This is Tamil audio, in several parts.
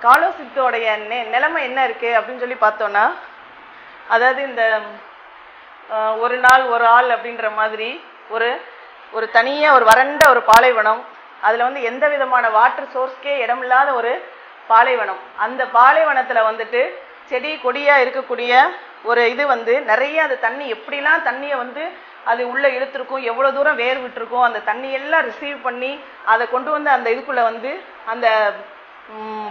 காலோசித்தோடைய நிலைமை என்ன இருக்கு அப்படின்னு சொல்லி பார்த்தோம்னா, அதாவது இந்த ஒரு நாள் ஒரு ஆள் அப்படின்ற மாதிரி ஒரு ஒரு தனியாக ஒரு வறண்ட ஒரு பாலைவனம், அதில் வந்து எந்த விதமான வாட்டர் சோர்ஸ்க்கே இடமில்லாத ஒரு பாலைவனம். அந்த பாலைவனத்தில் வந்துட்டு செடி கொடியாக இருக்கக்கூடிய ஒரு இது வந்து நிறைய அந்த தண்ணி எப்படிலாம் தண்ணியை வந்து அது உள்ளே இழுத்துருக்கும், எவ்வளோ தூரம் வேர் விட்டுருக்கும், அந்த தண்ணியெல்லாம் ரிசீவ் பண்ணி அதை கொண்டு வந்து அந்த இதுக்குள்ளே வந்து அந்த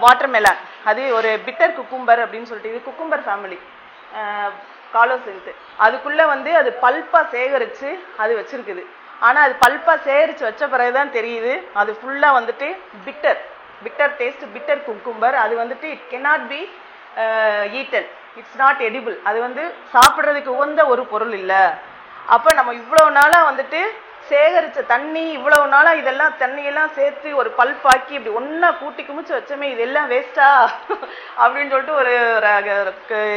வாட்டர் மெலான், அது ஒரு பிட்டர் குக்கும்பர் அப்படின்னு சொல்லிட்டு, இது குக்கும்பர் ஃபேமிலி காலோசின்த், அதுக்குள்ளே வந்து அது பல்பாக சேகரித்து அது வச்சுருக்குது. ஆனால் அது பல்பாக சேகரித்து வச்ச பிறகு தான் தெரியுது அது ஃபுல்லாக வந்துட்டு பிட்டர் டேஸ்ட், பிட்டர் குக்கும்பர். அது வந்துட்டு it cannot be eaten, it's not edible. அது வந்து சாப்பிட்றதுக்கு உகந்த ஒரு பொருள் இல்லை. அப்போ நம்ம இவ்வளவு நாளாக வந்துட்டு சேகரித்த தண்ணி, இவ்வளவு நாளாக இதெல்லாம் தண்ணியெல்லாம் சேர்த்து ஒரு பல்பாக்கி இப்படி ஒன்றா கூட்டி குமிச்சு வச்சோமே, இதெல்லாம் வேஸ்டா அப்படின்னு சொல்லிட்டு ஒரு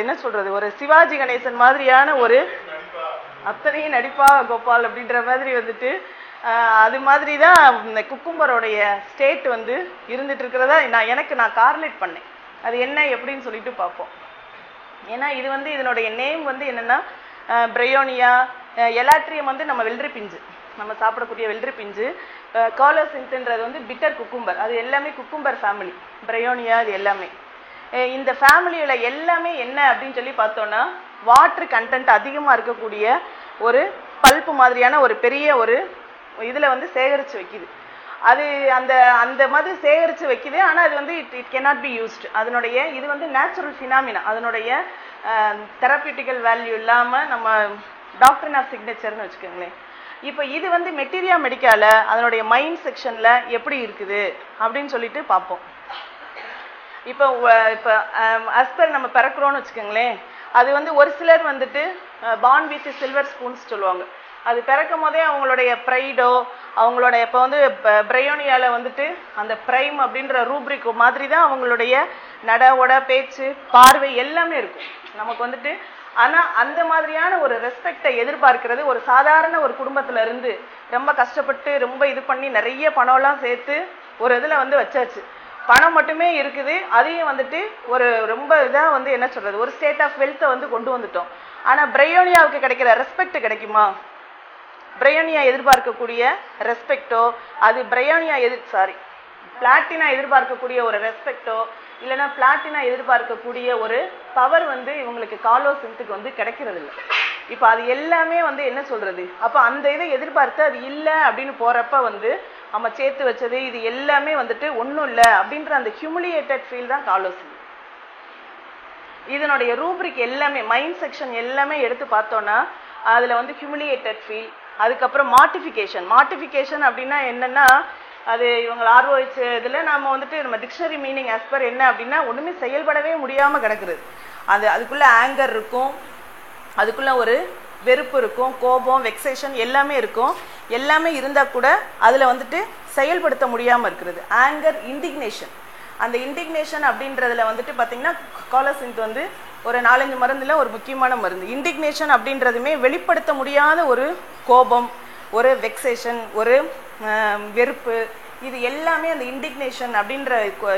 என்ன சொல்றது, ஒரு சிவாஜி கணேசன் மாதிரியான ஒரு அத்தனையும் நடிப்பா கோபால் அப்படின்ற மாதிரி வந்துட்டு அது மாதிரி தான் இந்த குக்கும்பரோடைய ஸ்டேட் வந்து இருந்துட்டு இருக்கிறதா நான் கார்லேட் பண்ணேன். அது என்ன எப்படின்னு சொல்லிட்டு பார்ப்போம். ஏன்னா இது வந்து இதனுடைய நேம் வந்து என்னன்னா பிரையோனியா எலாட்ரியம் வந்து நம்ம வெள்ளரி பிஞ்சு, நம்ம சாப்பிடக்கூடிய வெள்ளரி பிஞ்சு. காலோசின்த்ன்றது வந்து பிட்டர் குக்கும்பர், அது எல்லாமே குக்கும்பர் ஃபேமிலி. பிரையோனியா இது எல்லாமே இந்த ஃபேமிலியில எல்லாமே என்ன அப்படின்னு சொல்லி பார்த்தோம்னா, வாட்டர் கண்டென்ட் அதிகமாக இருக்கக்கூடிய ஒரு பல்ப்பு மாதிரியான ஒரு பெரிய ஒரு இதில் வந்து சேகரித்து வைக்குது. அது அந்த அந்த மாதிரி சேகரித்து வைக்குது. ஆனால் அது வந்து இட் கேனாட் பி யூஸ்டு. அதனுடைய இது வந்து நேச்சுரல் ஃபினாமினா, அதனுடைய தெரப்பியூட்டிக்கல் வேல்யூ இல்லாமல் நம்ம டாக்டரின் ஆஃப் சிக்னேச்சர்னு வச்சுக்கோங்களேன். இப்போ இது வந்து மெட்டீரியா மெடிக்கால அதனுடைய மைண்ட் செக்ஷனில் எப்படி இருக்குது அப்படின்னு சொல்லிட்டு பார்ப்போம். இப்போ அஸ்பர் நம்ம பிறக்கிறோன்னு வச்சுக்கோங்களேன், அது வந்து ஒரு சிலர் வந்துட்டு பார்ன் வித் சில்வர் ஸ்பூன்ஸ் சொல்லுவாங்க. அது பிறக்கும் போதே அவங்களுடைய ப்ரைடோ அவங்களோட இப்போ வந்து பிரையோனியாவில் வந்துட்டு அந்த ப்ரைம் அப்படின்ற ரூப்ரிக் மாதிரி தான் அவங்களுடைய நடவோட பேச்சு பார்வை எல்லாமே இருக்கும் நமக்கு வந்துட்டு. ஆனால் அந்த மாதிரியான ஒரு ரெஸ்பெக்டை எதிர்பார்க்கிறது ஒரு சாதாரண ஒரு குடும்பத்தில் இருந்து ரொம்ப கஷ்டப்பட்டு ரொம்ப இது பண்ணி நிறைய பணம்லாம் சேர்த்து ஒரு இதில் வந்து வச்சாச்சு. பணம் மட்டுமே இருக்குது, அதையும் வந்துட்டு ஒரு ரொம்ப இதாக வந்து என்ன சொல்கிறது, ஒரு ஸ்டேட் ஆஃப் வெல்த்தை வந்து கொண்டு வந்துட்டோம். ஆனால் பிரையோனியாவுக்கு கிடைக்கிற ரெஸ்பெக்ட் கிடைக்குமா? பிரையோனியா எதிர்பார்க்கக்கூடிய ரெஸ்பெக்டோ, அது பிரையோனியா பிளாட்டினா எதிர்பார்க்கக்கூடிய ஒரு ரெஸ்பெக்டோ இல்லைன்னா பிளாட்டினா எதிர்பார்க்கக்கூடிய ஒரு பவர் வந்து இவங்களுக்கு காலோசின்த்துக்கு வந்து கிடைக்கிறது இல்லை. இப்போ அது எல்லாமே வந்து என்ன சொல்றது, அப்போ அந்த இதை எதிர்பார்த்து அது இல்லை அப்படின்னு போறப்ப வந்து நம்ம சேர்த்து வச்சது இது எல்லாமே வந்துட்டு ஒன்றும் இல்லை அப்படின்ற அந்த ஹியூமிலியேட்டட் ஃபீல் தான் காலோசின். இதனுடைய ரூப்ரிக் எல்லாமே மைண்ட் செக்ஷன் எல்லாமே எடுத்து பார்த்தோன்னா அதில் வந்து ஹியூமிலியேட்டட் ஃபீல், அதுக்கப்புறம் மார்டிஃபிகேஷன் அப்படின்னா என்னன்னா, அது இவங்க ஆர்வம் இதில் நம்ம வந்துட்டு நம்ம டிக்ஷனரி மீனிங் ஆஸ்பர் என்ன அப்படின்னா ஒன்றுமே செயல்படவே முடியாமல் கிடக்குறது. அதுக்குள்ளே ஆங்கர் இருக்கும், அதுக்குள்ளே ஒரு வெறுப்பு இருக்கும், கோபம், வெக்ஸேஷன் எல்லாமே இருக்கும். எல்லாமே இருந்தால் கூட அதில் வந்துட்டு செயல்படுத்த முடியாமல் இருக்கிறது. Anchor, indignation. அந்த இண்டிக்னேஷன் அப்படின்றதுல வந்துட்டு பார்த்தீங்கன்னா காலோசின்த் வந்து ஒரு 4-5 மருந்தில் ஒரு முக்கியமான மருந்து. இண்டிக்னேஷன் அப்படின்றதுமே வெளிப்படுத்த முடியாத ஒரு கோபம், ஒரு வெக்ஸேஷன், ஒரு வெறுப்பு, இது எல்லாமே அந்த இண்டிக்னேஷன் அப்படின்ற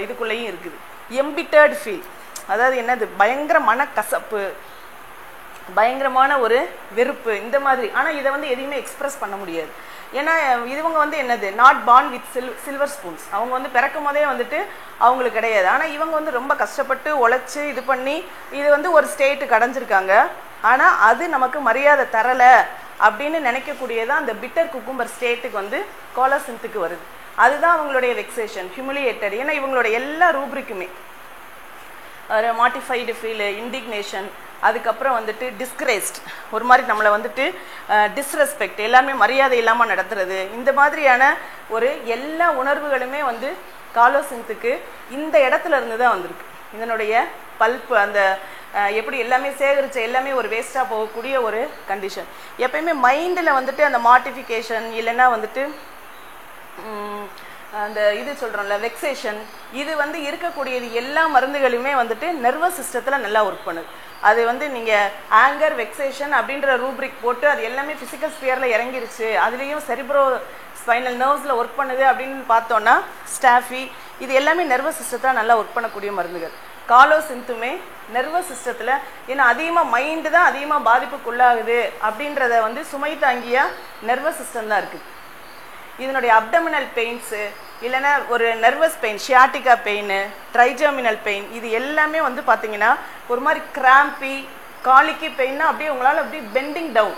இதுக்குள்ளேயும் இருக்குது. எம்பிட்டர்டு ஃபீல், அதாவது என்னது, பயங்கர மனக்கசப்பு, பயங்கரமான ஒரு வெறுப்பு, இந்த மாதிரி. ஆனால் இதை வந்து எதையுமே எக்ஸ்பிரஸ் பண்ண முடியாது. ஏன்னா இவங்க வந்து என்னது, not born with silver spoons. அவங்க வந்து பிறக்கும் போதே வந்துட்டு அவங்களுக்கு கிடையாது. ஆனால் இவங்க வந்து ரொம்ப கஷ்டப்பட்டு உழைச்சி இது பண்ணி இது வந்து ஒரு ஸ்டேட்டுக்கு அடைஞ்சிருக்காங்க. ஆனால் அது நமக்கு மரியாதை தரலை அப்படின்னு நினைக்கக்கூடியதான் அந்த பிட்டர் குக்கும்பர் ஸ்டேட்டுக்கு வந்து காலோசின்த்துக்கு வருது. அதுதான் அவங்களுடைய வெக்ஸேஷன், ஹியூமிலியேட்டட். ஏன்னா இவங்களோட எல்லா ரூப்ரிக்குமே மாட்டிஃபைடு ஃபீலு, இண்டிக்னேஷன், அதுக்கப்புறம் வந்துட்டு டிஸ்கிரேஸ்ட், ஒரு மாதிரி நம்மளை வந்துட்டு டிஸ்ரெஸ்பெக்ட், எல்லாமே மரியாதை இல்லாமல் நடத்துறது, இந்த மாதிரியான ஒரு எல்லா உணர்வுகளுமே வந்து காலோசின்த்துக்கு இந்த இடத்துல இருந்து தான் வந்திருக்கு. இதனுடைய பல்ப்பு அந்த எப்படி எல்லாமே சேகரித்த எல்லாமே ஒரு வேஸ்ட்டாக போகக்கூடிய ஒரு கண்டிஷன். எப்பயுமே மைண்டில் வந்துட்டு அந்த மார்டிஃபிகேஷன் இல்லைன்னா வந்துட்டு அந்த இது சொல்கிறோம்ல வெக்ஸேஷன், இது வந்து இருக்கக்கூடியது எல்லா மருந்துகளுமே வந்துட்டு நர்வஸ் சிஸ்டத்தில் நல்லா ஒர்க் பண்ணுது. அது வந்து நீங்கள் ஆங்கர், வெக்ஸேஷன் அப்படின்ற ரூப்ரிக் போட்டு அது எல்லாமே ஃபிசிக்கல் ஸ்பியரில் இறங்கிருச்சு, அதுலேயும் செரிப்ரோ ஸ்பைனல் நர்வ்ஸில் ஒர்க் பண்ணுது அப்படின்னு பார்த்தோன்னா ஸ்டாஃபி இது எல்லாமே நர்வஸ் சிஸ்டத்தில் நல்லா ஒர்க் பண்ணக்கூடிய மருந்துகள். காலோசிந்துமே நர்வஸ் சிஸ்டத்தில், ஏன்னா அதிகமாக மைண்டு தான் அதிகமாக பாதிப்புக்குள்ளாகுது அப்படின்றத வந்து சுமை தாங்கிய நர்வஸ் சிஸ்டம் தான் இருக்குது. இதனுடைய அப்டமினல் பெயின்ஸு இல்லைன்னா ஒரு நர்வஸ் பெயின், ஷியாட்டிகா பெயின், ட்ரைஜர்மினல் பெயின், இது எல்லாமே வந்து பார்த்தீங்கன்னா ஒரு மாதிரி கிராம்பி காலிக்கி பெயின்னா அப்படியே உங்களால் அப்படியே பெண்டிங் டவுன்,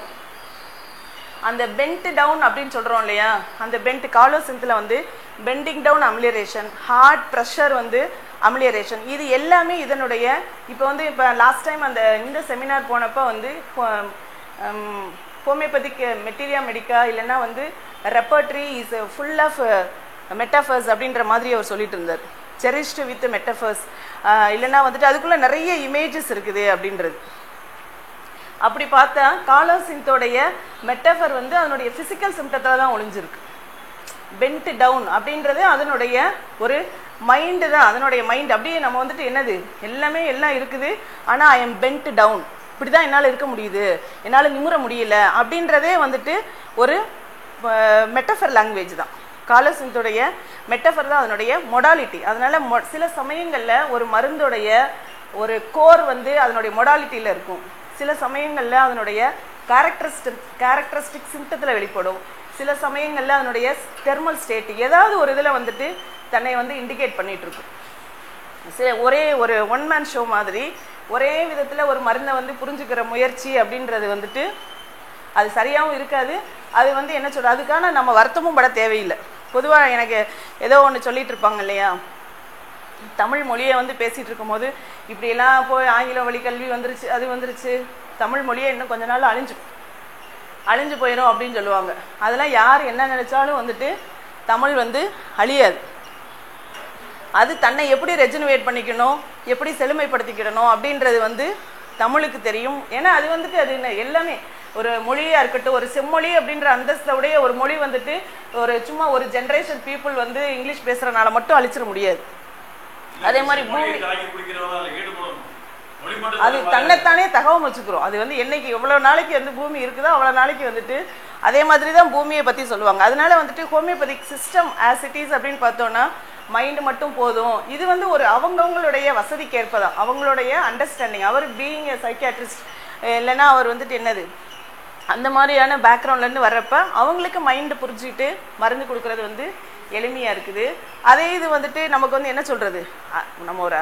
அந்த பெண்ட் டவுன் அப்படின்னு சொல்கிறோம் இல்லையா, அந்த பெண்ட் காலோசிந்தில் வந்து பெண்டிங் டவுன் அமிலியரேஷன், ஹார்ட் ப்ரெஷர் வந்து அமிலியரேஷன், இது எல்லாமே இதனுடைய இப்போ லாஸ்ட் டைம் இந்த செமினார் போனப்போ வந்து ஹோமியோபதிக் மெட்டீரியா மெடிக்கா இல்லைன்னா வந்து ரெப்பர்ட்ரி இஸ் ஃபுல் ஆஃப் மெட்டாஃபர்ஸ் அப்படின்ற மாதிரி அவர் சொல்லிட்டு இருந்தார். செரிஷ்டு வித் மெட்டாஃபர்ஸ், இல்லைன்னா வந்துட்டு அதுக்குள்ளே நிறைய இமேஜஸ் இருக்குது அப்படின்றது. அப்படி பார்த்தா காலோசிந்தோடைய மெட்டாஃபர் வந்து அதனுடைய ஃபிசிக்கல் சிம்டத்தில் தான் ஒளிஞ்சிருக்கு. பெண்ட் டவுன் அப்படின்றது அதனுடைய ஒரு மைண்டு தான், அதனுடைய மைண்ட் அப்படியே நம்ம வந்துட்டு என்னது எல்லாமே எல்லாம் இருக்குது, ஆனால் ஐ எம் பெண்ட் டவுன், இப்படி தான் என்னால் இருக்க முடியுது, என்னால் நிமிர முடியல அப்படின்றதே வந்துட்டு ஒரு மெட்டாஃபர் லாங்குவேஜ் தான். காலோசிந்தோடைய மெட்டாஃபர் தான் அதனுடைய மொடாலிட்டி. அதனால சில சமயங்களில் ஒரு மருந்துடைய ஒரு கோர் வந்து அதனுடைய மொடாலிட்டியில் இருக்கும், சில சமயங்களில் அதனுடைய கேரக்டரிஸ்டிக் சிம்டத்தில் வெளிப்படும், சில சமயங்களில் அதனுடைய தெர்மல் ஸ்டேட் ஏதாவது ஒரு இதில் வந்துட்டு தன்னை வந்து இண்டிகேட் பண்ணிட்டு இருக்கும். ஒரே ஒரு ஒன் மேன் ஷோ மாதிரி ஒரே விதத்தில் ஒரு மருந்தை வந்து புரிஞ்சுக்கிற முயற்சி அப்படின்றது வந்துட்டு அது சரியாகவும் இருக்காது. அது வந்து என்ன சொல்கிறது, அதுக்கான நம்ம வருத்தமும் பட தேவையில்லை. பொதுவாக எனக்கு ஏதோ ஒன்று சொல்லிட்டு இருப்பாங்க இல்லையா, தமிழ் மொழியை வந்து பேசிகிட்டு இருக்கும்போது இப்படியெல்லாம் போய் ஆங்கில வழி கல்வி வந்துருச்சு, அது வந்துருச்சு, தமிழ் மொழியை இன்னும் கொஞ்ச நாள் அழிஞ்சு போயிடும் அப்படின்னு சொல்லுவாங்க. அதெல்லாம் யார் என்ன நினச்சாலும் வந்துட்டு தமிழ் வந்து அழியாது. அது தன்னை எப்படி ரெஜினுவேட் பண்ணிக்கணும், எப்படி செழுமைப்படுத்திக்கிடணும் அப்படின்றது வந்து தமிழுக்கு தெரியும். ஏன்னா அது வந்துட்டு அது எல்லாமே ஒரு மொழியாக இருக்கட்டும், ஒரு செம்மொழி அப்படின்ற அந்தஸ்தோடைய ஒரு மொழி வந்துட்டு ஒரு சும்மா ஒரு ஜென்ரேஷன் பீப்புள் வந்து இங்கிலீஷ் பேசுகிறனால மட்டும் அழிச்சிட முடியாது. அதே மாதிரி பூமி அது தன்னைத்தானே தகவல் வச்சுக்கிறோம். அது வந்து என்னைக்கு எவ்வளோ நாளைக்கு வந்து பூமி இருக்குதோ அவ்வளோ நாளைக்கு வந்துட்டு அதே மாதிரி தான் பூமியை பற்றி சொல்லுவாங்க. அதனால வந்துட்டு homeopathic system as it is அப்படின்னு பார்த்தோன்னா மைண்டு மட்டும் போதும். இது வந்து ஒரு அவங்கவுங்களுடைய வசதிக்கு ஏற்பதான், அவங்களுடைய அண்டர்ஸ்டாண்டிங். அவர் பீயிங் எ சைக்கியாட்ரிஸ்ட் இல்லைன்னா அவர் வந்துட்டு என்னது அந்த மாதிரியான பேக்ரவுண்ட்லேருந்து வர்றப்ப அவங்களுக்கு மைண்டு புரிஞ்சுக்கிட்டு மருந்து கொடுக்குறது வந்து எளிமையாக இருக்குது. அதே இது வந்துட்டு நமக்கு வந்து என்ன சொல்கிறது, நம்ம ஒரு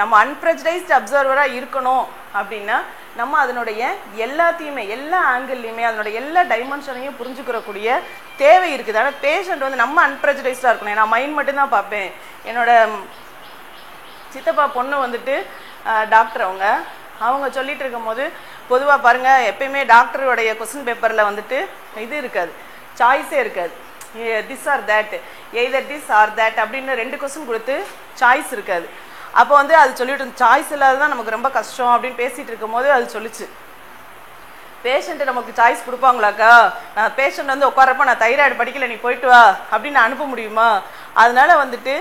நம்ம அன்ப்ரெஜடைஸ்ட் அப்சர்வராக இருக்கணும் அப்படின்னா நம்ம அதனுடைய எல்லாத்தையுமே எல்லா ஆங்கிள்லையுமே அதனுடைய எல்லா டைமென்ஷனையும் புரிஞ்சுக்கிறக்கூடிய தேவை இருக்குது. ஆனால் பேஷண்ட் வந்து நம்ம அன்ப்ரெஜடைஸ்டாக இருக்கணும். நான் மைண்ட் மட்டும்தான் பார்ப்பேன். என்னோட சித்தப்பா பொண்ணு வந்துட்டு டாக்டர், அவங்க சொல்லிட்டு இருக்கும் போது பொதுவாக பாருங்கள், எப்பயுமே டாக்டருடைய கொஸ்டின் பேப்பரில் வந்துட்டு இது இருக்காது, சாய்ஸே இருக்காது. This or that, either this or that அப்படின்னு 2 கொஸ்டின் கொடுத்து சாய்ஸ் இருக்காது. அப்போ வந்து அது சொல்லிட்டு சாய்ஸ் இல்லாததான் நமக்கு ரொம்ப கஷ்டம் அப்படின்னு பேசிகிட்டு இருக்கும் போது அது சொல்லிச்சு, பேஷண்ட்டு நமக்கு சாய்ஸ் கொடுப்பாங்களாக்கா, நான் பேஷண்ட் வந்து உட்காரப்ப நான் தைராய்டு படிக்கல நீ போயிட்டு வா அப்படின்னு அனுப்ப முடியுமா? அதனால வந்துட்டு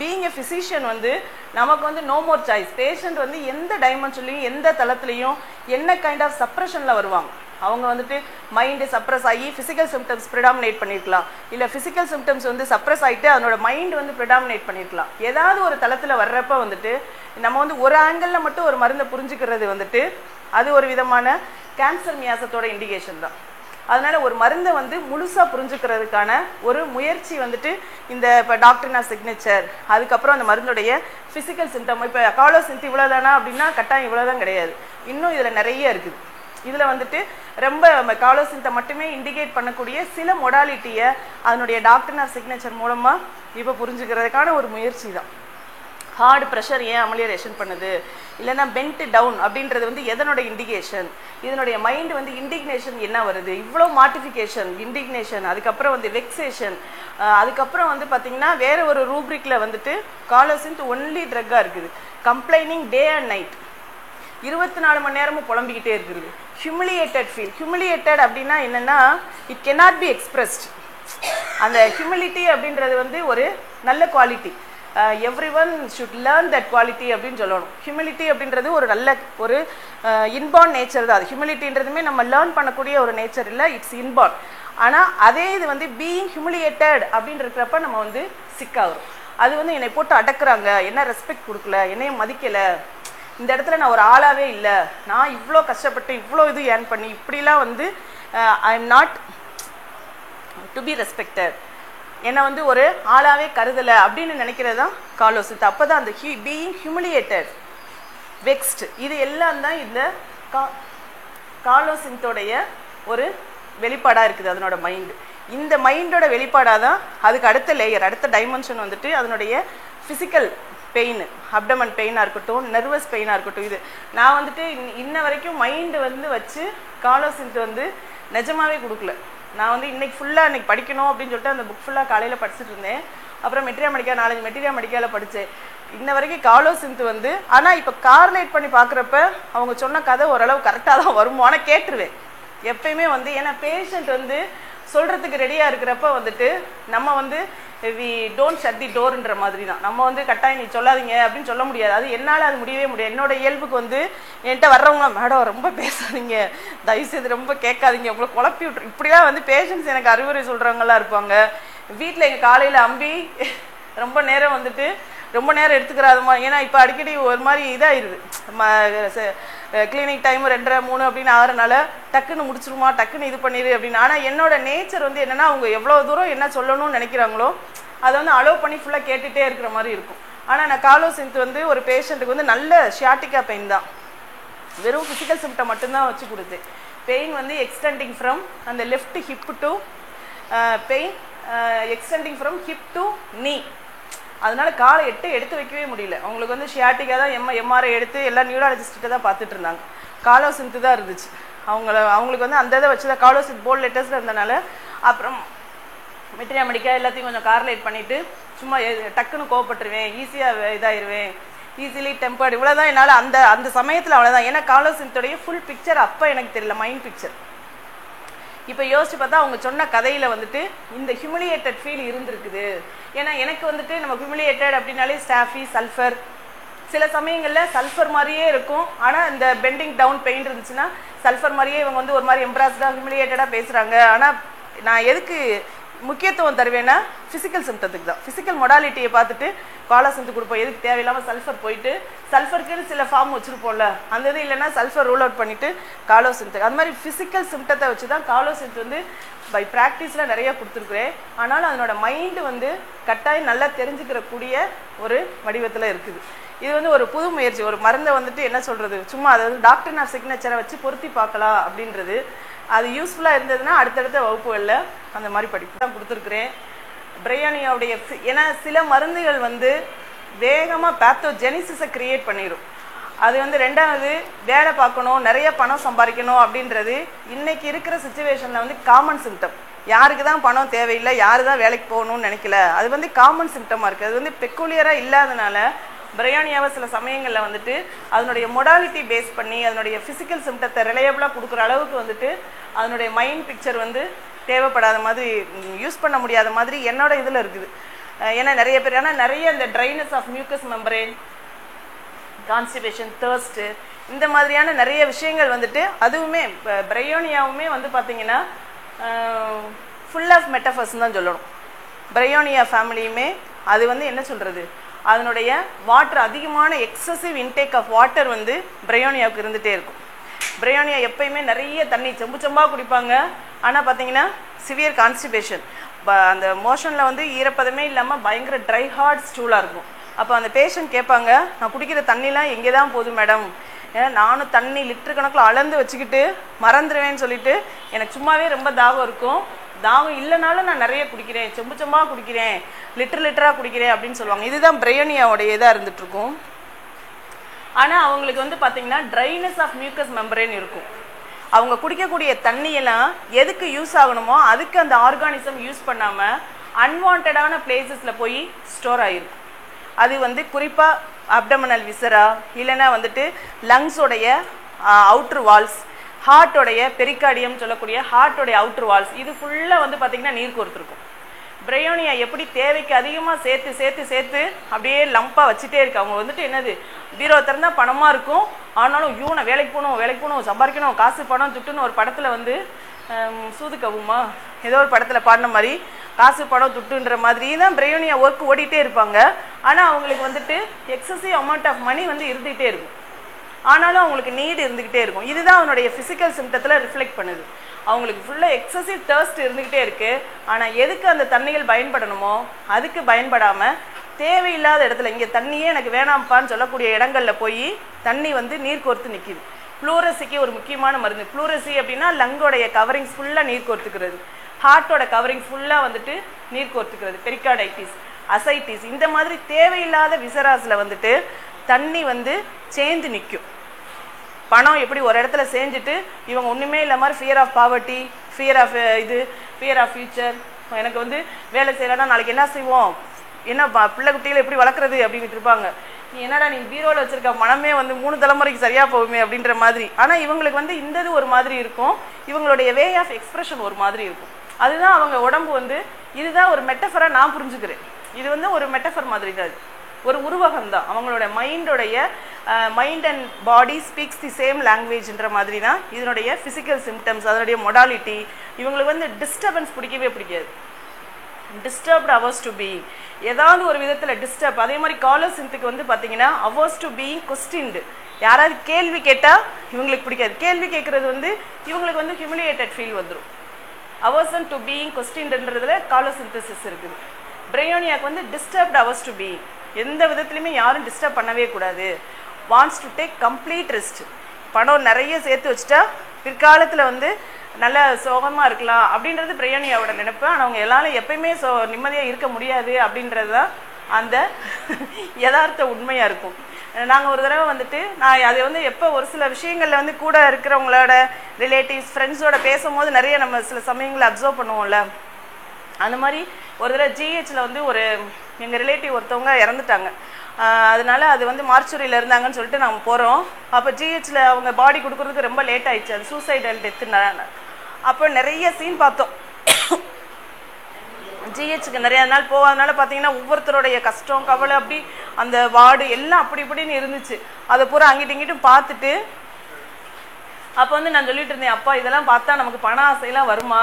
பீயிங் எ ஃபிசிஷியன் வந்து நமக்கு வந்து நோ மோர் சாய்ஸ். பேஷண்ட் வந்து எந்த டைமென்ஷன்லையும் எந்த தளத்துலையும் என்ன கைண்ட் ஆஃப் சப்ரஷனில் வருவாங்க. அவங்க வந்துட்டு மைண்டு சப்ரஸ் ஆகி ஃபிசிக்கல் சிம்டம்ஸ் ப்ரிடாமினேட் பண்ணியிருக்கலாம், இல்லை ஃபிசிக்கல் சிம்டம்ஸ் வந்து சப்ரஸ் ஆகிட்டு அதனோட மைண்டு வந்து ப்ரிடாமினேட் பண்ணியிருக்கலாம். ஏதாவது ஒரு தளத்தில் வர்றப்ப வந்துட்டு நம்ம வந்து ஒரு ஆங்கிளில் மட்டும் ஒரு மருந்தை புரிஞ்சுக்கிறது வந்துட்டு அது ஒரு விதமான கேன்சர் மியாசத்தோட இண்டிகேஷன் தான். அதனால ஒரு மருந்தை வந்து முழுசாக புரிஞ்சுக்கிறதுக்கான ஒரு முயற்சி வந்துட்டு இந்த இப்போ டாக்டரின் ஆஃப் சிக்னேச்சர், அதுக்கப்புறம் அந்த மருந்துடைய ஃபிசிக்கல் சிம்டம். இப்போ காலோசிந்த் இவ்வளோதானா அப்படின்னா கட்டாயம் இவ்வளோதான் கிடையாது, இன்னும் இதில் நிறைய இருக்குது. இதில் வந்துட்டு ரொம்ப காலோசிந்தை மட்டுமே இண்டிகேட் பண்ணக்கூடிய சில மொடாலிட்டியை அதனுடைய டாக்டரின் ஆஃப் சிக்னேச்சர் மூலமாக இப்போ புரிஞ்சுக்கிறதுக்கான ஒரு முயற்சி தான். ஹார்ட் ப்ரெஷர் ஏன் அமிலியரேஷன் பண்ணுது, இல்லைன்னா பெண்ட் டவுன் அப்படின்றது வந்து எதனோட இண்டிகேஷன், இதனுடைய மைண்டு வந்து இண்டிக்னேஷன் என்ன வருது, இவ்வளோ மார்டிஃபிகேஷன், இண்டிக்னேஷன், அதுக்கப்புறம் வந்து வெக்ஸேஷன், அதுக்கப்புறம் வந்து பார்த்திங்கன்னா வேறு ஒரு ரூப்ரிக்கில் வந்துட்டு காலோசிந்த் ஒன்லி ட்ரக்காக இருக்குது. கம்ப்ளைனிங் டே அண்ட் நைட், 24 மணி நேரமும் புலம்பிக்கிட்டே இருக்குது. ஹியூமிலியேட்டட் ஃபீல், ஹியூமிலியேட்டட் அப்படின்னா என்னென்னா இட் கெனாட் பி எக்ஸ்பிரஸ்ட். அந்த ஹியூமிலிட்டி அப்படின்றது வந்து ஒரு நல்ல quality, every one should learn that quality அப்படின்னு சொல்லணும். ஹியூமிலிட்டி அப்படின்றது ஒரு நல்ல ஒரு இன்பார்ன் நேச்சர் தான். அது ஹியூமிலிட்டின்றதுமே நம்ம லேர்ன் பண்ணக்கூடிய ஒரு நேச்சர் இல்லை, இட்ஸ் இன்பார்ன். ஆனால் அதே இது வந்து பீயிங் ஹியூமிலியேட்டட் அப்படின்னு இருக்கிறப்ப நம்ம வந்து சிக்காகிறோம். அது வந்து என்னை போட்டு அடக்குறாங்க, என்ன ரெஸ்பெக்ட் கொடுக்கல, என்னையும் மதிக்கலை, இந்த இடத்துல நான் ஒரு ஆளாகவே இல்லை, நான் இவ்வளோ கஷ்டப்பட்டு இவ்வளோ இது ஏர்ன் பண்ணி இப்படிலாம் வந்து I am not to be respected, என்னை வந்து ஒரு ஆளாகவே கருதலை அப்படின்னு நினைக்கிறது தான் காலோசித். அப்போ தான் அந்த பீயிங் ஹியூமிலியேட்டட், வெக்ஸ்ட், இது எல்லாம் தான் இந்த காலோசித்தோடைய ஒரு வெளிப்பாடாக இருக்குது. அதனோட மைண்டு, இந்த மைண்டோட வெளிப்பாடாக தான் அதுக்கு அடுத்த லேயர், அடுத்த டைமென்ஷன் வந்துட்டு அதனுடைய ஃபிசிக்கல் பெயின், அப்டமன் பெயினாக இருக்கட்டும், நர்வஸ் பெயினாக இருக்கட்டும். இது நான் வந்துட்டு இன்ன வரைக்கும் மைண்டு வந்து வச்சு காலோசித் வந்து நிஜமாவே கொடுக்கல. நான் வந்து இன்னைக்கு ஃபுல்லாக இன்னைக்கு படிக்கணும் அப்படின்னு சொல்லிட்டு அந்த புக் ஃபுல்லாக காலையில் படிச்சுட்டு இருந்தேன். அப்புறம் மெட்டீரியா மெடிக்கா 4 மெட்டீரியா மெடிக்காவில் படித்தேன். இன்ன வரைக்கும் காலோசித் வந்து, ஆனால் இப்போ கார்லேட் பண்ணி பார்க்குறப்ப அவங்க சொன்ன கதை ஓரளவு கரெக்டாக தான் வருமோ, ஆனால் கேட்டுருவேன் எப்பயுமே வந்து. ஏன்னா பேஷண்ட் வந்து சொல்கிறதுக்கு ரெடியாக இருக்கிறப்ப வந்துட்டு நம்ம வந்து வி டோன்ட் ஷட் தி டோர்ன்ற மாதிரி தான். நம்ம வந்து கட்டாயம் நீ சொல்லாதீங்க அப்படின்னு சொல்ல முடியாது, அது என்னால் அது முடியவே முடியாது. என்னோட இயல்புக்கு வந்து என்கிட்ட வர்றவங்க, மேடம் ரொம்ப பேசாதீங்க, தயவுசெய்து ரொம்ப கேட்காதீங்க, உங்களை குழப்பி விட்டுரு, இப்படிலாம் வந்து பேஷண்ட்ஸ் எனக்கு அறிவுரை சொல்கிறவங்களாம் இருப்பாங்க. வீட்டில் எங்கள் காலையில் அம்பி ரொம்ப நேரம் வந்துட்டு ரொம்ப நேரம் எடுத்துக்கிறாதுமா, ஏன்னா இப்போ அடிக்கடி ஒரு மாதிரி இதாகிடுது, கிளினிக் டைம் 2:30 3 அப்படின்னு ஆகிறனால டக்குன்னு முடிச்சிருமா, டக்குன்னு இது பண்ணிடு அப்படின்னு. ஆனால் என்னோட நேச்சர் வந்து என்னென்னா, அவங்க எவ்வளோ தூரம் என்ன சொல்லணும்னு நினைக்கிறாங்களோ அதை வந்து அலோவ் பண்ணி ஃபுல்லாக கேட்டுகிட்டே இருக்கிற மாதிரி இருக்கும். ஆனால் நான் காலோசித் வந்து ஒரு பேஷண்ட்டுக்கு வந்து நல்ல ஷியாட்டிக்கா பெயின் தான், வெறும் ஃபிசிக்கல் சிம்டம் மட்டும்தான் வச்சு கொடுத்தேன். பெயின் வந்து எக்ஸ்டெண்டிங் ஃப்ரம் அந்த left hip to pain extending from hip to நீ. அதனால காலை எடுத்து வைக்கவே முடியல. அவங்களுக்கு வந்து ஷியாட்டிக்கா தான் எம்ஆர்ஐ எடுத்து எல்லாம் நியூராலஜிஸ்ட்டை தான் பார்த்துட்டு இருந்தாங்க. காலோசித் தான் இருந்துச்சு. அவங்களுக்கு வந்து அந்த இதை வச்சு தான் காலோசித் போல்ட் லெட்டர்ஸில் இருந்தனால அப்புறம் மெட்டீரியா மெடிக்கா எல்லாத்தையும் கொஞ்சம் கார்லேட் பண்ணிவிட்டு சும்மா டக்குன்னு கோவப்பட்டுருவேன், ஈஸியாக இதாகிடுவேன், ஈஸிலி டெம்பர்டு, இவ்வளோதான் என்னால் அந்த சமயத்தில் அவ்வளோதான். ஏன்னா காலோசித்தோடைய ஃபுல் பிக்சர் அப்போ எனக்கு தெரியல, மைண்ட் பிக்சர். இப்போ யோசிச்சு பார்த்தா அவங்க சொன்ன கதையில் வந்துட்டு இந்த ஹியூமிலியேட்டட் ஃபீல் இருந்திருக்குது. ஏன்னா எனக்கு வந்துட்டு நம்ம ஹியூமிலியேட்டட் அப்படின்னாலே ஸ்டாஃபி, சல்ஃபர், சில சமயங்களில் சல்ஃபர் மாதிரியே இருக்கும், ஆனால் இந்த பெண்டிங் டவுன் பெயின் இருந்துச்சுன்னா சல்ஃபர் மாதிரியே இவங்க வந்து ஒரு மாதிரி எம்ப்ராஸ்டாக ஹியூமிலியேட்டடாக பேசுகிறாங்க. ஆனால் நான் எதுக்கு முக்கியத்துவம் தருவேன்னா ஃபிசிக்கல் சிம்டத்துக்கு தான். ஃபிசிக்கல் மொடாலிட்டியை பார்த்துட்டு காலோசித் கொடுப்போம், எதுக்கு தேவையில்லாமல் சல்ஃபர் போயிட்டு சல்ஃபருக்குன்னு சில ஃபார்ம் வச்சுருப்போம்ல, அந்த இது இல்லைன்னா சல்ஃபர் ரூல் அவுட் பண்ணிவிட்டு காலோசித், அது மாதிரி ஃபிசிக்கல் சிம்டத்தை வச்சு தான் காலோசித் வந்து பை ப்ராக்டிஸில் நிறைய கொடுத்துருக்குறேன். ஆனாலும் அதனோட மைண்டு வந்து கட்டாயம் நல்லா தெரிஞ்சுக்கிற கூடிய ஒரு வடிவத்தில் இருக்குது. இது வந்து ஒரு புது முயற்சி. ஒரு மருந்தை வந்துட்டு என்ன சொல்கிறது, சும்மா அதாவது டாக்டர் நான் சிக்னேச்சரை வச்சு பொருத்தி பார்க்கலாம் அப்படின்றது, அது யூஸ்ஃபுல்லாக இருந்ததுன்னா அடுத்தடுத்த வகுப்புகளில் அந்த மாதிரி படிப்பு தான் கொடுத்துருக்குறேன். பிரையானியாவுடைய ஏன்னா சில மருந்துகள் வந்து வேகமாக பேத்தோஜெனிசிஸை கிரியேட் பண்ணிடும். அது வந்து ரெண்டாவது வேலை பார்க்கணும், நிறைய பணம் சம்பாதிக்கணும் அப்படின்றது இன்றைக்கி இருக்கிற சுச்சுவேஷனில் வந்து காமன் சிம்டம். யாருக்கு தான் பணம் தேவையில்லை, யாரு தான் வேலைக்கு போகணும்னு நினைக்கல, அது வந்து காமன் சிம்டமாக இருக்குது. அது வந்து பெக்குலியராக இல்லாதனால பிரையானியாவை சில சமயங்களில் வந்துட்டு அதனுடைய மொடாலிட்டி பேஸ் பண்ணி அதனுடைய ஃபிசிக்கல் சிம்டத்தை ரிலையபிளாக கொடுக்குற அளவுக்கு வந்துட்டு அதனுடைய மைண்ட் பிக்சர் வந்து தேவைப்படாத மாதிரி, யூஸ் பண்ண முடியாத மாதிரி என்னோட இதில் இருக்குது. ஏன்னா நிறைய பேர், ஆனால் நிறைய இந்த dryness of mucous membrane, constipation, thirst, இந்த மாதிரியான நிறைய விஷயங்கள் வந்துட்டு அதுவுமே பிரையோனியாவுமே வந்து பார்த்திங்கன்னா ஃபுல் ஆஃப் மெட்டஃபர்ஸ் தான் சொல்லணும். பிரையோனியா ஃபேமிலியுமே அது வந்து என்ன சொல்கிறது, அதனுடைய வாட்டர் அதிகமான எக்ஸசிவ் இன்டேக் ஆஃப் வாட்டர் வந்து பிரையோனியாவுக்கு இருந்துகிட்டே இருக்கும். பிரையோனியா எப்பயுமே நிறைய தண்ணி செம்பு செம்பாக குடிப்பாங்க. ஆனால் பார்த்தீங்கன்னா சிவியர் கான்ஸ்டிபேஷன், அந்த மோஷனில் வந்து ஈரப்பதமே இல்லாமல் பயங்கர ட்ரை ஹார்ட் ஸ்டூலாக இருக்கும். அப்போ அந்த பேஷண்ட் கேட்பாங்க, நான் குடிக்கிற தண்ணிலாம் எங்கே தான் போகுது மேடம், ஏன்னா நானும் தண்ணி லிட்டர் கணக்கில் அளந்து வச்சுக்கிட்டு மறந்துடுவேன்னு சொல்லிட்டு எனக்கு சும்மாவே ரொம்ப தாகம் இருக்கும், தாகம் இல்லைனாலும் நான் நிறைய குடிக்கிறேன், செம்பு செம்பாக குடிக்கிறேன், லிட்டராக குடிக்கிறேன் அப்படின்னு சொல்லுவாங்க. இதுதான் பிரையோனியாவுடைய இதாக இருந்துகிட்ருக்கும். ஆனால் அவங்களுக்கு வந்து பார்த்திங்கன்னா ட்ரைனஸ் ஆஃப் மியூக்கஸ் மெம்பரேன் இருக்கும். அவங்க குடிக்கக்கூடிய தண்ணியெல்லாம் எதுக்கு யூஸ் ஆகணுமோ அதுக்கு அந்த ஆர்கானிசம் யூஸ் பண்ணாமல் அன்வான்டான பிளேசஸில் போய் ஸ்டோர் ஆகிருக்கும். அது வந்து குறிப்பாக அப்டமனல் விசரா, இல்லைன்னா வந்துட்டு லங்ஸோடைய அவுட்ரு வால்ஸ், ஹார்ட்டோடைய பெரிகார்டியம் சொல்லக்கூடிய ஹார்ட்டோடைய அவுட்ரு வால்ஸ், இது ஃபுல்லாக வந்து பார்த்திங்கன்னா நீர் கோர்த்துருக்கும். பிரையோனியா எப்படி தேவைக்கு அதிகமாக சேர்த்து சேர்த்து சேர்த்து அப்படியே லம்பாக வச்சுட்டே இருக்கு. அவங்க வந்துட்டு என்னது, பீரோ திறந்தா பணமாக இருக்கும், ஆனாலும் நான் வேலைக்கு போகணும் சம்பாதிக்கணும், காசு பணம் துட்டுன்னு ஒரு படத்தில் வந்து சூது கவுமா ஏதோ ஒரு படத்தில் பாடின மாதிரி காசு பணம் துட்டுன்ற மாதிரி தான் பிரெயோனியா ஒர்க் ஓடிட்டே இருப்பாங்க. ஆனால் அவங்களுக்கு வந்துட்டு எக்ஸசிவ் அமௌண்ட் ஆஃப் மணி வந்து இருந்துகிட்டே இருக்கும். ஆனாலும் அவங்களுக்கு நீடு இருந்துக்கிட்டே இருக்கும். இதுதான் அவனுடைய ஃபிசிக்கல் சிம்டத்தில் ரிஃப்ளெக்ட் பண்ணுது. அவங்களுக்கு ஃபுல்லாக எக்ஸசிவ் தர்ஸ்ட் இருந்துக்கிட்டே இருக்குது. ஆனால் எதுக்கு அந்த தண்ணிகள் பயன்படணுமோ அதுக்கு பயன்படாமல் தேவையில்லாத இடத்துல, இங்கே தண்ணியே எனக்கு வேணாம்ப்பான்னு சொல்லக்கூடிய இடங்களில் போய் தண்ணி வந்து நீர் கோர்த்து நிற்கிது. ப்ளூரசிக்கு ஒரு முக்கியமான மருந்து. ப்ளூரசி அப்படின்னா லங்கோடைய கவரிங்ஸ் ஃபுல்லாக நீர் கோர்த்துக்கிறது, ஹார்ட்டோட கவரிங் ஃபுல்லாக வந்துட்டு நீர் கோர்த்துக்கிறது, பெரிகார்டைட்டிஸ், அசைட்டிஸ், இந்த மாதிரி தேவையில்லாத விசராஸில் வந்துட்டு தண்ணி வந்து சேர்ந்து நிற்கும். பணம் எப்படி ஒரு இடத்துல செஞ்சுட்டு இவங்க ஒன்றுமே இல்லை மாதிரி fear of poverty, fear of future, எனக்கு வந்து வேலை செய்யலைன்னா நாளைக்கு என்ன செய்வோம், என்ன பிள்ளை குட்டிகளை எப்படி வளர்க்குறது அப்படின்ட்டு இருப்பாங்க. நீ என்னடா நீ பீரோவில் வச்சுருக்க மனமே வந்து 3 தலைமுறைக்கு சரியாக போகுமே அப்படின்ற மாதிரி. ஆனால் இவங்களுக்கு வந்து இந்த ஒரு மாதிரி இருக்கும், இவங்களுடைய வே ஆஃப் எக்ஸ்பிரஷன் ஒரு மாதிரி இருக்கும். அதுதான் அவங்க உடம்பு வந்து, இதுதான் ஒரு மெட்டஃபராக நான் புரிஞ்சுக்கிறேன். இது வந்து ஒரு மெட்டஃபர் மாதிரி தான், ஒரு உருவகம் தான். அவங்களோட mind and body speaks the same லாங்குவேஜ்ன்ற மாதிரி தான் இதனுடைய ஃபிசிக்கல் சிம்டம்ஸ், அதனுடைய மொடாலிட்டி. இவங்களுக்கு வந்து டிஸ்டர்பன்ஸ் பிடிக்கவே பிடிக்காது. டிஸ்டர்ப்டு அவர்ஸ் டு பீயிங், ஏதாவது ஒரு விதத்தில் டிஸ்டர்ப். அதே மாதிரி காலர் சிந்துக்கு வந்து பார்த்தீங்கன்னா அவர்ஸ் டு பீயிங் கொஸ்டின்டு. யாராவது கேள்வி கேட்டால் இவங்களுக்கு பிடிக்காது. கேள்வி கேட்குறது வந்து இவங்களுக்கு வந்து ஹியூமிலியேட்டட் ஃபீல் வந்துடும். அவர்சன் டு பீயிங் கொஸ்டின்ன்றதுல காலர் சிந்தசிஸ் இருக்குது. பிரெயோனியாக்கு வந்து டிஸ்டர்ப்டு அவர்ஸ் டு பீயிங், எந்த விதத்துலையுமே யாரும் டிஸ்டர்ப் பண்ணவே கூடாது. Wants to take complete rest. பணம் நிறைய சேர்த்து வச்சுட்டா பிற்காலத்தில் வந்து நல்ல சோகமாக இருக்கலாம் அப்படின்றது பிரெயோனியாவோட நினைப்பு. ஆனால் அவங்க எல்லாரும் எப்பயுமே நிம்மதியாக இருக்க முடியாது அப்படின்றது தான் அந்த யதார்த்த உண்மையாக இருக்கும். நாங்கள் ஒரு தடவை வந்துட்டு நான் அதை வந்து எப்போ ஒரு சில விஷயங்களில் வந்து கூட இருக்கிறவங்களோட ரிலேட்டிவ்ஸ் ஃப்ரெண்ட்ஸோட பேசும்போது நிறைய நம்ம சில சமயங்களை அப்சர்வ் பண்ணுவோம்ல. அந்த மாதிரி ஒரு தடவை ஜிஹெச்சில் வந்து எங்கள் ரிலேட்டிவ் ஒருத்தவங்க இறந்துட்டாங்க. அதனால அது வந்து மார்ச்சுரியில் இருந்தாங்கன்னு சொல்லிட்டு நாங்கள் போகிறோம். அப்போ ஜிஹெச்சில் அவங்க பாடி கொடுக்குறதுக்கு ரொம்ப லேட் ஆயிடுச்சு, அது சூசைடல் டெத்துனால. அப்போ நிறைய சீன் பார்த்தோம். ஜிஹெச்சுக்கு நிறைய நாள் போகாதனால பார்த்தீங்கன்னா ஒவ்வொருத்தருடைய கஷ்டம் கவலை அப்படி அந்த வார்டு எல்லாம் அப்படி இப்படின்னு இருந்துச்சு. அதை பூரா அங்கிட்டு இங்கிட்டும் பார்த்துட்டு அப்போ வந்து நான் சொல்லிட்டு இருந்தேன், அப்பா இதெல்லாம் பார்த்தா நமக்கு பண ஆசையெல்லாம் வருமா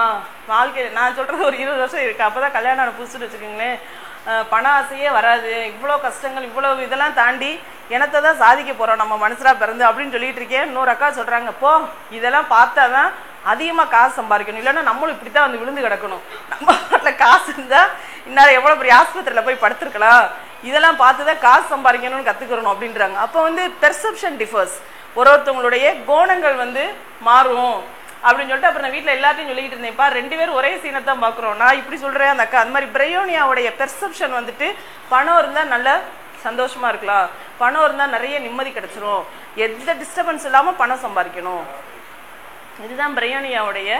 வாழ்க்கையில்? நான் சொல்கிறது ஒரு 20 வருஷம் இருக்குது, அப்போ தான் கல்யாணம் ஆன புதுசுன்னு வச்சுக்கோங்களேன். பண ஆசையே வராது, இவ்வளோ கஷ்டங்கள் இவ்வளோ இதெல்லாம் தாண்டி எனத்தை தான் சாதிக்க போகிறோம் நம்ம மனுஷராக பிறந்து அப்படின்னு சொல்லிட்டு இருக்கேன். இன்னொரு அக்கா சொல்கிறாங்க, போ இதெல்லாம் பார்த்தா தான் அதிகமாக காசு சம்பாதிக்கணும், இல்லைன்னா நம்மளும் இப்படி தான் வந்து விழுந்து கிடக்கணும். நம்ம நாட்டில் காசு இருந்தால் இந்நேரம் எவ்வளோ பெரிய ஆஸ்பத்திரியில் போய் படுத்துருக்கலாம், இதெல்லாம் பார்த்து தான் காசு சம்பாதிக்கணும்னு கற்றுக்கிறணும் அப்படின்றாங்க. அப்போ வந்து பெர்செப்ஷன் டிஃபர்ஸ், ஒருத்தவங்களுடைய கோணங்கள் வந்து மாறும் அப்படின்னு சொல்லிட்டு அப்புறம் நான் வீட்டில் எல்லாத்தையும் சொல்லிக்கிட்டு இருந்தேன்ப்பா, 2 பேரும் ஒரே சீனை தான் பார்க்குறோம். நான் இப்படி சொல்கிறேன், அந்த அக்கா அந்த மாதிரி. பிரெயோனியாவுடைய பெர்செப்ஷன் வந்துட்டு பணம் இருந்தால் நல்ல சந்தோஷமாக இருக்கலாம், பணம் இருந்தால் நிறைய நிம்மதி கிடச்சிரும், எந்த டிஸ்டர்பன்ஸ் இல்லாமல் பணம் சம்பாதிக்கணும், இதுதான் பிரெயோனியாவுடைய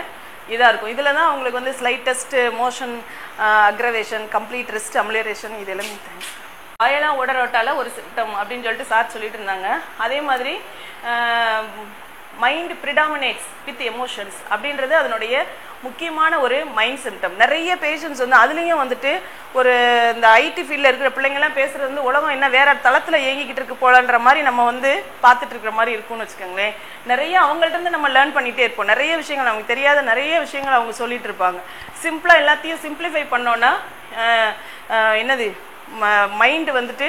இதாக இருக்கும். இதில் தான் அவங்களுக்கு வந்து slightest motion aggravation, complete rest, அம்லேரேஷன், இது எல்லாமே வாயெல்லாம் உடரோட்டால ஒரு சிம்டம் அப்படின்னு சொல்லிட்டு சார் சொல்லிட்டு இருந்தாங்க. அதே மாதிரி மைண்ட் ப்ரிடாமினேட்ஸ் வித் எமோஷன்ஸ் அப்படின்றது அதனுடைய முக்கியமான ஒரு மைண்ட் சிம்டம். நிறைய பேஷண்ட்ஸ் வந்து அதுலேயும் வந்துட்டு ஒரு இந்த ஐடி ஃபீல்டில் இருக்கிற பிள்ளைங்கள்லாம் பேசுகிறது வந்து உலகம் என்ன வேற தளத்தில் இயங்கிக்கிட்டு இருக்கு போலன்ற மாதிரி நம்ம வந்து பார்த்துட்டு இருக்கிற மாதிரி இருக்கும்னு வச்சுக்கோங்களேன். நிறைய அவங்கள்ட்ட இருந்து நம்ம லேர்ன் பண்ணிகிட்டே இருப்போம். நிறைய விஷயங்கள் அவங்களுக்கு தெரியாத நிறைய விஷயங்கள் அவங்க சொல்லிட்டு இருப்பாங்க. சிம்பிளாக எல்லாத்தையும் சிம்பிளிஃபை பண்ணோன்னா என்னது மைண்ட் வந்துட்டு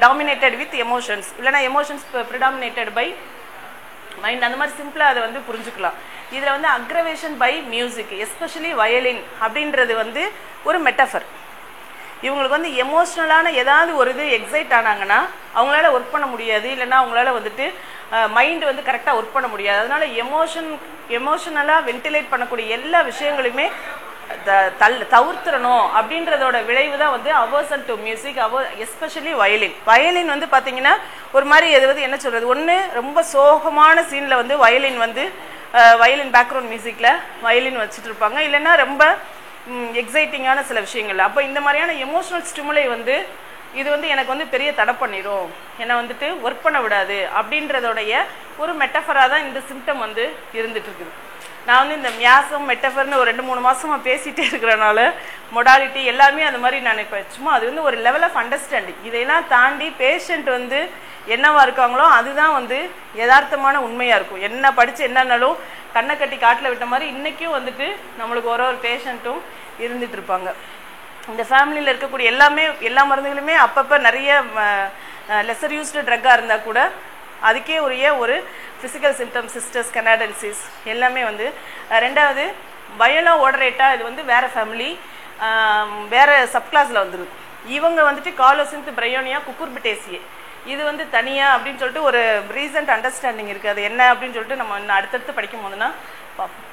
டாமினேட்டட் வித் எமோஷன்ஸ், இல்லைனா எமோஷன்ஸ் ப்ரிடாமினேட்டட் பை மைண்ட், அந்த மாதிரி சிம்பிளாக அதை வந்து புரிஞ்சுக்கலாம். இதில் வந்து aggravation by music, especially violin அப்படின்றது வந்து ஒரு மெட்டஃபர். இவங்களுக்கு வந்து எமோஷ்னலான ஏதாவது ஒரு இது எக்ஸைட் ஆனாங்கன்னா அவங்களால ஒர்க் பண்ண முடியாது, இல்லைன்னா அவங்களால வந்துட்டு மைண்டு வந்து கரெக்டாக ஒர்க் பண்ண முடியாது. அதனால எமோஷனலாக வென்டிலேட் பண்ணக்கூடிய எல்லா விஷயங்களுமே தவிர்த்துறணும் அப்படின்றதோட விளைவு தான் வந்து aversion to music, especially violin வந்து பார்த்தீங்கன்னா ஒரு மாதிரி எதாவது என்ன சொல்கிறது, ஒன்று ரொம்ப சோகமான சீனில் வந்து வயலின் பேக்ரவுண்ட் மியூசிக்கில் வயலின் வச்சுட்டு இருப்பாங்க, இல்லைன்னா ரொம்ப எக்ஸைட்டிங்கான சில விஷயங்கள். அப்போ இந்த மாதிரியான எமோஷனல் ஸ்டிமுலை வந்து இது வந்து எனக்கு வந்து பெரிய தடை பண்ணிடும், என்னை வந்துட்டு ஒர்க் பண்ண விடாது அப்படின்றதோடைய ஒரு மெட்டஃபராக தான் இந்த சிம்டம் வந்து இருந்துட்டு இருக்குது. நான் வந்து இந்த மியாசம் மெட்டஃபர்னு ஒரு 2-3 மாதமாக பேசிகிட்டே இருக்கிறனால மொடாலிட்டி எல்லாமே அந்த மாதிரி நான் இப்போ சும்மா அது வந்து ஒரு லெவல் ஆஃப் அண்டர்ஸ்டாண்டிங். இதையெல்லாம் தாண்டி பேஷண்ட் வந்து என்னவா இருக்காங்களோ அதுதான் வந்து யதார்த்தமான உண்மையாக இருக்கும். என்ன படித்து என்னன்னாலும் கண்ணை கட்டி காட்டில் விட்ட மாதிரி இன்றைக்கும் வந்துட்டு நம்மளுக்கு ஒரு பேஷண்ட்டும் இருந்துட்டு இருப்பாங்க. இந்த ஃபேமிலியில் இருக்கக்கூடிய எல்லா மருந்துகளுமே அப்பப்போ நிறைய லெசர் யூஸ்டு ட்ரக்காக இருந்தால் கூட அதுக்கே உரிய ஒரு ஃபிசிக்கல் சிம்டம் சிஸ்டர்ஸ் கனாடன்சிஸ் எல்லாமே வந்து. ரெண்டாவது வயலா ஓடரேட்டா இது வந்து வேறு ஃபேமிலி, வேறு சப்கிளாஸில் வந்துடுது. இவங்க வந்துட்டு காலோசின்த் பிரையோனியா குக்குர்பிட்டேசியே இது வந்து தனியாக அப்படின்னு சொல்லிட்டு ஒரு ரீசன்ட் அண்டர்ஸ்டாண்டிங் இருக்குது. அது என்ன அப்படின்னு சொல்லிட்டு நம்ம இன்னும் அடுத்தடுத்து படிக்கும் போதுன்னா பார்ப்போம்.